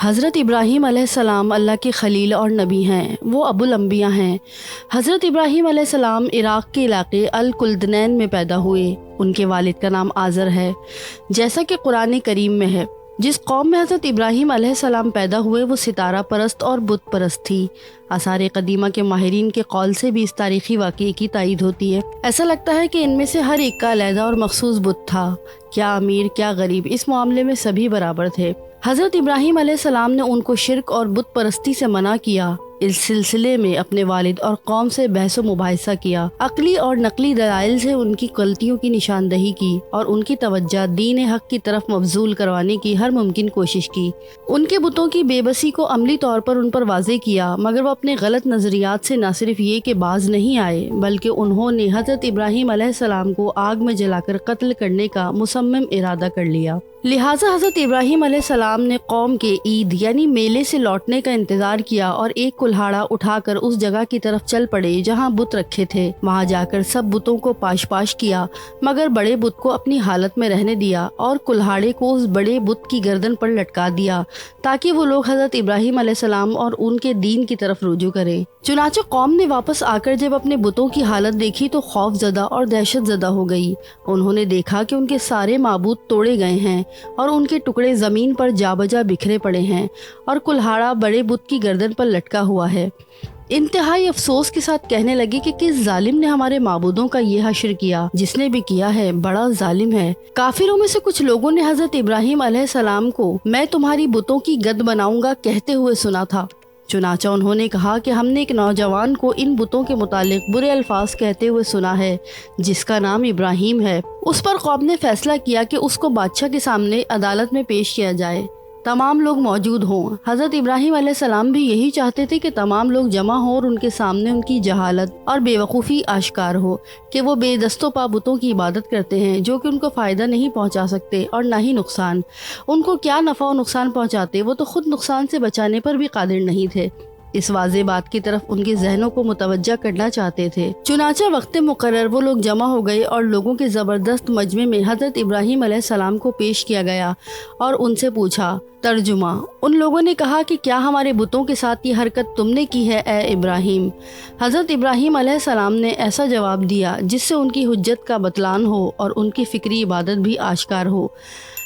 حضرت ابراہیم علیہ السلام اللہ کے خلیل اور نبی ہیں، وہ ابو الانبیاء ہیں۔ حضرت ابراہیم علیہ السلام عراق کے علاقے الکلدنین میں پیدا ہوئے۔ ان کے والد کا نام آزر ہے، جیسا کہ قرآن کریم میں ہے۔ جس قوم میں حضرت ابراہیم علیہ السلام پیدا ہوئے وہ ستارہ پرست اور بت پرست تھی۔ آثار قدیمہ کے ماہرین کے قول سے بھی اس تاریخی واقعے کی تائید ہوتی ہے۔ ایسا لگتا ہے کہ ان میں سے ہر ایک کا علیحدہ اور مخصوص بت تھا، کیا امیر کیا غریب، اس معاملے میں سبھی برابر تھے۔ حضرت ابراہیم علیہ السلام نے ان کو شرک اور بت پرستی سے منع کیا۔ اس سلسلے میں اپنے والد اور قوم سے بحث و مباحثہ کیا، عقلی اور نقلی دلائل سے ان کی غلطیوں کی نشاندہی کی اور ان کی توجہ دین حق کی طرف مبذول کروانے کی ہر ممکن کوشش کی۔ ان کے بتوں کی بے بسی کو عملی طور پر ان پر واضح کیا، مگر وہ اپنے غلط نظریات سے نہ صرف یہ کہ باز نہیں آئے بلکہ انہوں نے حضرت ابراہیم علیہ السلام کو آگ میں جلا کر قتل کرنے کا مصمم ارادہ کر لیا۔ لہٰذا حضرت ابراہیم علیہ السلام نے قوم کے عید یعنی میلے سے لوٹنے کا انتظار کیا اور ایک کلہاڑا اٹھا کر اس جگہ کی طرف چل پڑے جہاں بت رکھے تھے۔ وہاں جا کر سب بتوں کو پاش پاش کیا، مگر بڑے بت کو اپنی حالت میں رہنے دیا اور کلہاڑے کو اس بڑے بت کی گردن پر لٹکا دیا تاکہ وہ لوگ حضرت ابراہیم علیہ السلام اور ان کے دین کی طرف رجوع کریں۔ چنانچہ قوم نے واپس آ کر جب اپنے بتوں کی حالت دیکھی تو خوف زدہ اور دہشت زدہ ہو گئی۔ انہوں نے دیکھا کہ ان کے سارے معبود توڑے گئے ہیں اور ان کے ٹکڑے زمین پر جا بجا بکھرے پڑے ہیں اور کلہاڑا بڑے بت کی گردن پر لٹکا ہوا ہے۔ انتہائی افسوس کے ساتھ کہنے لگے کہ کس ظالم نے ہمارے معبودوں کا یہ حشر کیا، جس نے بھی کیا ہے بڑا ظالم ہے۔ کافروں میں سے کچھ لوگوں نے حضرت ابراہیم علیہ السلام کو میں تمہاری بتوں کی گد بناؤں گا کہتے ہوئے سنا تھا۔ چنانچہ انہوں نے کہا کہ ہم نے ایک نوجوان کو ان بتوں کے متعلق برے الفاظ کہتے ہوئے سنا ہے جس کا نام ابراہیم ہے۔ اس پر قوم نے فیصلہ کیا کہ اس کو بادشاہ کے سامنے عدالت میں پیش کیا جائے، تمام لوگ موجود ہوں۔ حضرت ابراہیم علیہ السلام بھی یہی چاہتے تھے کہ تمام لوگ جمع ہوں اور ان کے سامنے ان کی جہالت اور بے وقوفی آشکار ہو کہ وہ بے دست و پا بتوں کی عبادت کرتے ہیں جو کہ ان کو فائدہ نہیں پہنچا سکتے اور نہ ہی نقصان۔ ان کو کیا نفع و نقصان پہنچاتے، وہ تو خود نقصان سے بچانے پر بھی قادر نہیں تھے۔ اس واضح بات کی طرف ان کے ذہنوں کو متوجہ کرنا چاہتے تھے۔ چنانچہ وقت مقرر وہ لوگ جمع ہو گئے اور لوگوں کے زبردست مجمع میں حضرت ابراہیم علیہ السلام کو پیش کیا گیا اور ان سے پوچھا۔ ترجمہ: ان لوگوں نے کہا کہ کیا ہمارے بتوں کے ساتھ یہ حرکت تم نے کی ہے اے ابراہیم؟ حضرت ابراہیم علیہ السلام نے ایسا جواب دیا جس سے ان کی حجت کا بطلان ہو اور ان کی فکری عبادت بھی آشکار ہو۔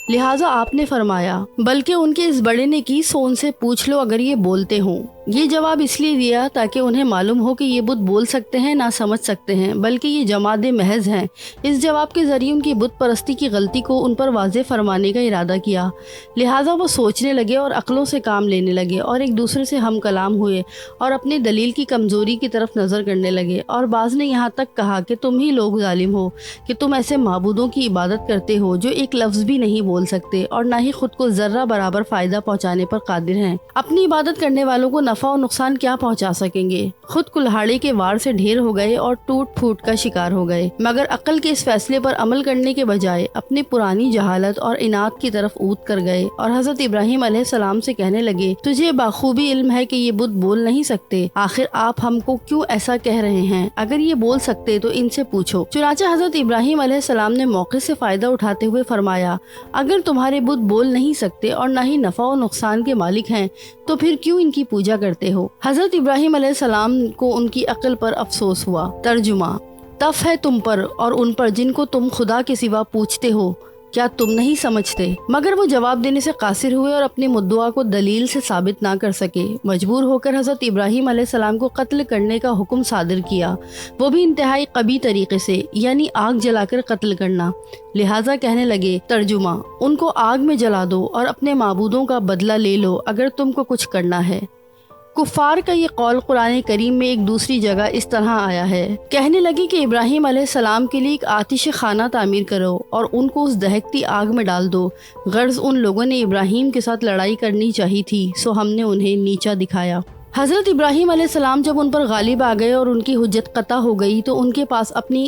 لہٰذا آپ نے فرمایا، بلکہ ان کے اس بڑے نے کی سو ان سے پوچھ لو اگر یہ بولتے ہوں۔ یہ جواب اس لیے دیا تاکہ انہیں معلوم ہو کہ یہ بت بول سکتے ہیں نہ سمجھ سکتے ہیں، بلکہ یہ جماد محض ہیں۔ اس جواب کے ذریعے ان کی بت پرستی کی غلطی کو ان پر واضح فرمانے کا ارادہ کیا۔ لہٰذا وہ سوچنے لگے اور عقلوں سے کام لینے لگے اور ایک دوسرے سے ہم کلام ہوئے اور اپنے دلیل کی کمزوری کی طرف نظر کرنے لگے، اور بعض نے یہاں تک کہا کہ تم ہی لوگ ظالم ہو کہ تم ایسے معبودوں کی عبادت کرتے ہو جو ایک لفظ بھی نہیں بول سکتے اور نہ ہی خود کو ذرہ برابر فائدہ پہنچانے پر قادر ہیں۔ اپنی عبادت کرنے والوں کو نفع و نقصان کیا پہنچا سکیں گے؟ خود کلہاڑے کے وار سے ڈھیر ہو گئے اور ٹوٹ پھوٹ کا شکار ہو گئے، مگر عقل کے اس فیصلے پر عمل کرنے کے بجائے اپنی پرانی جہالت اور اناد کی طرف اود کر گئے اور حضرت ابراہیم علیہ السلام سے کہنے لگے، تجھے بخوبی علم ہے کہ یہ بت بول نہیں سکتے، آخر آپ ہم کو کیوں ایسا کہہ رہے ہیں؟ اگر یہ بول سکتے تو ان سے پوچھو۔ چنانچہ حضرت ابراہیم علیہ السلام نے موقع سے فائدہ اٹھاتے ہوئے فرمایا، اگر تمہارے بت بول نہیں سکتے اور نہ ہی نفع و نقصان کے مالک ہیں تو پھر کیوں ان کی پوجا کرتے ہو؟ حضرت ابراہیم علیہ السلام کو ان کی عقل پر افسوس ہوا۔ ترجمہ: تف ہے تم پر اور ان پر جن کو تم خدا کے سوا پوچھتے ہو، کیا تم نہیں سمجھتے؟ مگر وہ جواب دینے سے قاصر ہوئے اور اپنی مدعا کو دلیل سے ثابت نہ کر سکے۔ مجبور ہو کر حضرت ابراہیم علیہ السلام کو قتل کرنے کا حکم صادر کیا، وہ بھی انتہائی قبیح طریقے سے، یعنی آگ جلا کر قتل کرنا۔ لہٰذا کہنے لگے، ترجمہ: ان کو آگ میں جلا دو اور اپنے معبودوں کا بدلہ لے لو اگر تم کو کچھ کرنا ہے۔ کفار کا یہ قول قرآن کریم میں ایک دوسری جگہ اس طرح آیا ہے، کہنے لگے کہ ابراہیم علیہ السلام کے لیے ایک آتش خانہ تعمیر کرو اور ان کو اس دہکتی آگ میں ڈال دو۔ غرض ان لوگوں نے ابراہیم کے ساتھ لڑائی کرنی چاہی تھی، سو ہم نے انہیں نیچا دکھایا۔ حضرت ابراہیم علیہ السلام جب ان پر غالب آ گئے اور ان کی حجت قطع ہو گئی تو ان کے پاس اپنی